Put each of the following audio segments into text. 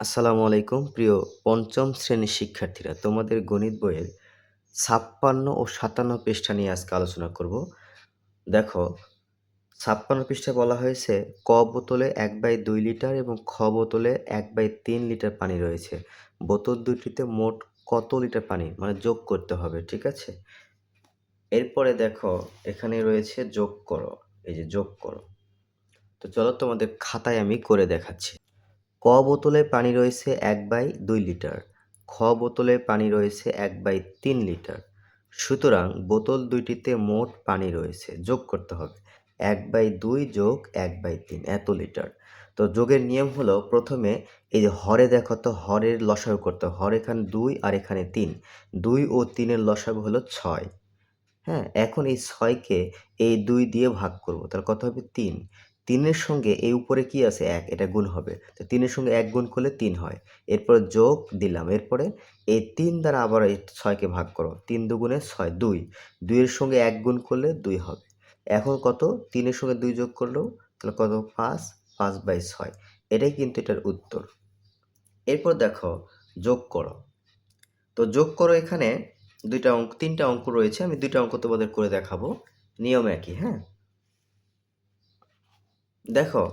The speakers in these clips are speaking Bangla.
আসসালামু আলাইকুম প্রিয় পঞ্চম শ্রেণীর শিক্ষার্থীরা, তোমাদের গণিত বইয়ের ৫৬ ও ৫৭ পৃষ্ঠা নিয়ে আজকে আলোচনা করব। দেখো, ৫৬ পৃষ্ঠায় বলা হয়েছে ক বোতলে ১/২ লিটার এবং খ বোতলে ১/৩ লিটার পানি রয়েছে। বোতল দুটিতে মোট কত লিটার পানি মানে যোগ করতে হবে, ঠিক আছে? এরপরে দেখো এখানে রয়েছে যোগ করো, এই যে যোগ করো। তো চলো তোমাদের খাতায় আমি করে দেখাচ্ছি। ক বোতলে পানি রয়েছে ১/২ লিটার, খ বোতলে পানি রয়েছে ১/৩ লিটার। সুতরাং বোতল দুইটিতে মোট পানি রয়েছে, যোগ করতে হবে ১/২ যোগ ১/৩ এত লিটার। তো যোগের নিয়ম হলো প্রথমে এই যে হরে দেখো তো হরের লসাগু করতে হবে। হর এখানে ২ আর এখানে ৩, ২ ও ৩ এর লসাগু হলো ৬। হ্যাঁ, এখন এই ৬ কে এই ২ দিয়ে ভাগ করব। তাহলে কত হবে? ৩। ৩ এর সঙ্গে এই উপরে কি আছে? ১, এটা গুণ হবে। তো ৩ এর সঙ্গে ১ গুণ করলে ৩ হয়। এরপরে যোগ দিলাম। এরপরে এই ৩ দ্বারা আবার এই ৬ কে ভাগ করো। ৩ দুগুণে ৬, ২। ২ এর সঙ্গে ১ গুণ করলে ২ হবে। এখন কত? ৩ এর সঙ্গে ২ যোগ করলেও তাহলে কত? ৫, ৫/৬। এটাই কিন্তু এটার উত্তর। এরপর দেখো যোগ করো। তো যোগ করো, এখানে ৩টা অঙ্ক রয়েছে। আমি ২টা অঙ্ক তোমাদের করে দেখাবো। নিয়ম একই, হ্যাঁ? দেখো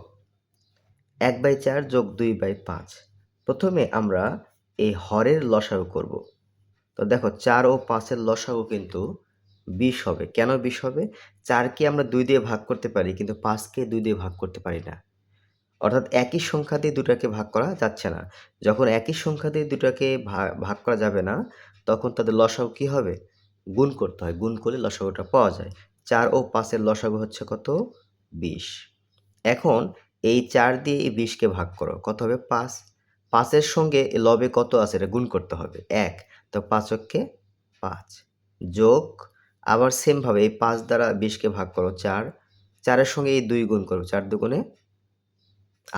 ১/৪ যোগ ২/৫। প্রথমে আমরা এই হরের লসাগু করব। তো দেখো ৪ ও ৫ এর লসাগু কিন্তু ২০ হবে। কেন ২০ হবে? ৪ কে আমরা ২ দিয়ে ভাগ করতে পারি, কিন্তু ৫ কে ২ দিয়ে ভাগ করতে পারি না। অর্থাৎ একই সংখ্যা দিয়ে দুটাকে ভাগ করা যাচ্ছে না। যখন একই সংখ্যা দিয়ে দুটাকে ভাগ করা যাবে না, তখন তাদের লসাগু কি হবে? গুণ করতে হয়। গুণ করলে লসাগুটা পাওয়া যায়। ৪ ও ৫ এর লসাগু হচ্ছে কত? ২০। এখন এই ৪ দিয়ে এই ২০ কে ভাগ করো। কত হবে? ৫। ৫ এর সঙ্গে লবে কত আছে? এটা গুণ করতে হবে। ১। তো ৫ একে ৫। যোগ আবার সেম ভাবে এই ৫ দ্বারা ২০ কে ভাগ করো ৪। ৪ এর সঙ্গে এই ২ গুণ করো। ৪ দুগুণে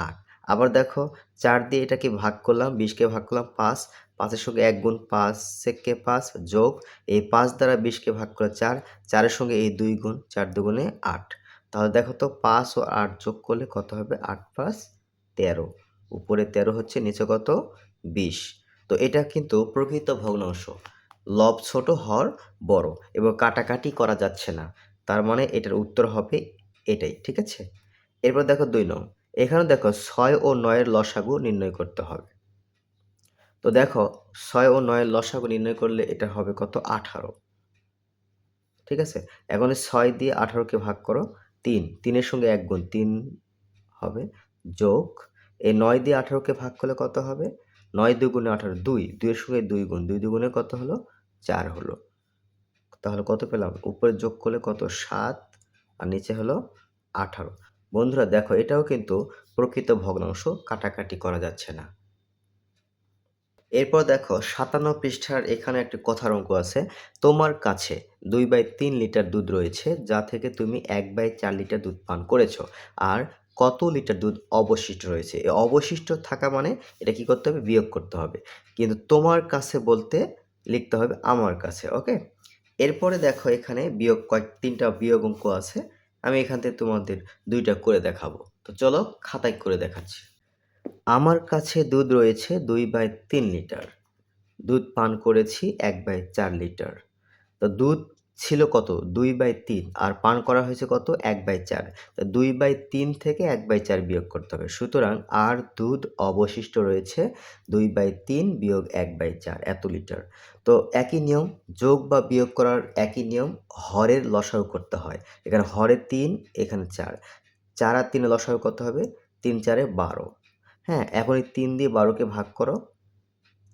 ৮। আবার দেখো ৪ দিয়ে এটাকে ভাগ করলাম, ২০ কে ভাগ করলাম ৫, ৫ এর সঙ্গে ১ গুণ ৫ একে ৫ যোগ এই ৫ দ্বারা ২০ কে ভাগ করে ৪, ৪ এর সঙ্গে এই ২ গুণ, ৪ দুগুণে ৮। তাহলে দেখো তো ৫ ও ৮ যোগ করলে কত হবে? ৮×৫ ১৩। উপরে ১৩ হচ্ছে, নিচে কত? ২০। তো এটা কিন্তু প্রকৃত ভগ্নাংশ। লব ছোট, হর বড় এবং কাটাকাটি করা যাচ্ছে না। তার মানে এটার উত্তর হবে এটাই, ঠিক আছে? এরপর দেখো ২ নং। এখানে দেখো ৬ ও ৯ এর লসাগু নির্ণয় করতে হবে। তো দেখো ৬ ও ৯ এর লসাগু নির্ণয় করলে এটা হবে কত? ১৮। ঠিক আছে? এখন এই ৬ দিয়ে ১৮ কে ভাগ করো ৩। ৩ এর সঙ্গে ১ গুণ ৩ হবে, যোগ এই ৯ দিয়ে ১৮ কে ভাগ করলে কত হবে? ৯ দুগুণে ১৮, ২। ২ এর সঙ্গে ২ গুণ, ২ দুগুণে কত হলো? ৪ হলো। তাহলে কত পেলাম? উপরে যোগ করলে কত? ৭ আর নিচে হলো ১৮। বন্ধুরা দেখো এটাও কিন্তু প্রকৃত ভগ্নাংশ, কাটাকাটি করা যাচ্ছে না। এরপর দেখো ৫৭ পৃষ্ঠার এখানে একটি কথার অঙ্ক আছে। তোমার কাছে ২/৩ লিটার দুধ রয়েছে, যা থেকে তুমি ১/৪ লিটার দুধ পান করেছ। আর কত লিটার দুধ অবশিষ্ট রয়েছে? এই অবশিষ্ট থাকা মানে এটা কি করতে হবে? বিয়োগ করতে হবে। কিন্তু তোমার কাছে বলতে লিখতে হবে আমার কাছে, ওকে? এরপরে দেখো এখানে বিয়োগ ৩টা বিয়োগ অঙ্ক আছে। আমি এখান থেকে তোমাদের ২টা করে দেখাবো। তো চলো খাতায় করে দেখাচ্ছি। আমার কাছে দুধ রয়েছে ২/৩ লিটার। দুধ পান করেছি ১/৪ লিটার। তো দুধ ছিল কত? ২/৩ আর পান করা হয়েছে কত? ১/৪। তো ২/৩ থেকে ১/৪ বিয়োগ করতে হবে। সুতরাং আর দুধ অবশিষ্ট রয়েছে ২/৩ বিয়োগ ১/৪ এত লিটার। তো একই নিয়ম, যোগ বা বিয়োগ করার একই নিয়ম, হরের লসাগু করতে হয়। এখানে হরে ৩, এখানে ৪। ৪ আর ৩ এর লসাগু কত হবে? ৩ ৪ এ ১২। হ্যাঁ, এখন এই ৩ দিয়ে ১২ কে ভাগ করো।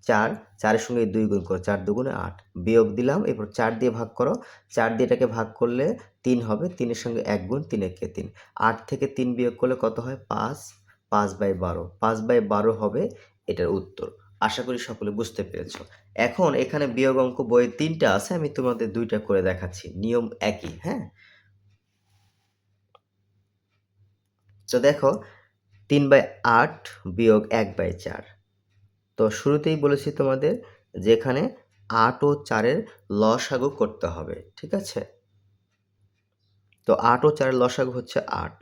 ৪, ৪ এর সঙ্গে ২ গুণ করো। ৪ দুগুণে ৮। বিয়োগ দিলাম। এরপর ৪ দিয়ে ভাগ করো। ৪ দিয়ে এটাকে ভাগ করলে ৩ হবে। ৩ এর সঙ্গে ১ গুণ, ৩ একে ৩। ৮ থেকে ৩ বিয়োগ করলে কত হয়? ৫, ৫/১২। ৫/১২ হবে এটার উত্তর। আশা করি সকলে বুঝতে পেরেছ। এখন এখানে বিয়োগ অঙ্ক বইয়ে ৩ টা আছে। আমি তোমাদের ২ টা করে দেখাচ্ছি। নিয়ম একই, হ্যাঁ? তো দেখো ৩/৮ বিয়োগ ১/৪। তো শুরুতেই বলেছি তোমাদের যে এখানে ৮ ও ৪ এর লসাগু করতে হবে। ঠিক আছে? তো ৮ ও ৪ এর লসাগু হচ্ছে ৮।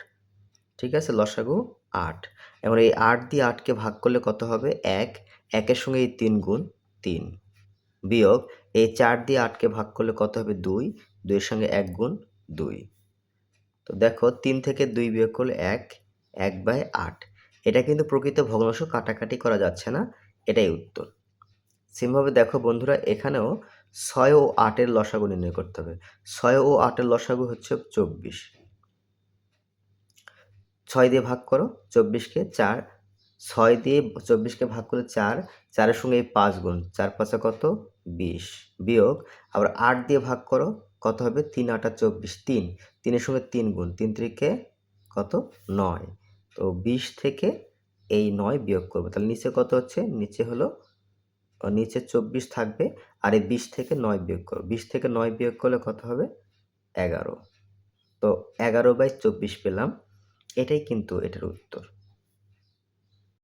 ঠিক আছে? লসাগু ৮। এবং এই ৮ দিয়ে ৮কে ভাগ করলে কত হবে? ১, ১-এর সঙ্গে এই ৩ গুণ ৩, বিয়োগ এই ৪ দিয়ে ৮কে ভাগ করলে কত হবে? ২, ২-এর সঙ্গে ১ গুণ ২। তো দেখো ৩ থেকে ২ বিয়োগ করলে ১, ১/৮। এটা কিন্তু প্রকৃত ভগ্নাংশ, কাটাকাটি করা যাচ্ছে না, এটাই উত্তর। সেমভাবে দেখো বন্ধুরা, এখানেও ৬ ও ৮ এর লসাগু নির্ণয় করতে হবে। ৬ ও ৮ এর লসাগু হচ্ছে ২৪। ৬ দিয়ে ভাগ করো ২৪কে, ৪, ৬ দিয়ে ২৪কে ভাগ করলে ৪, ৪-এর সঙ্গে এই ৫ গুণ, ৪-৫ কত? ২০, বিয়োগ আবার ৮ দিয়ে ভাগ করো, কত হবে? ৩ ৮ ২৪, ৩, ৩-এর সঙ্গে ৩ গুণ, ৩ ৩-কে কত? ৯। তো ২০ থেকে এই ৯ বিয়োগ করব। তাহলে নিচে কত হচ্ছে? নিচে হলো নিচে ২৪ থাকবে, আর এই ২০ থেকে ৯ বিয়োগ করো। ২০ থেকে ৯ বিয়োগ করলে কত হবে? ১১। তো ১১/২৪ পেলাম। এটাই কিন্তু এটার উত্তর।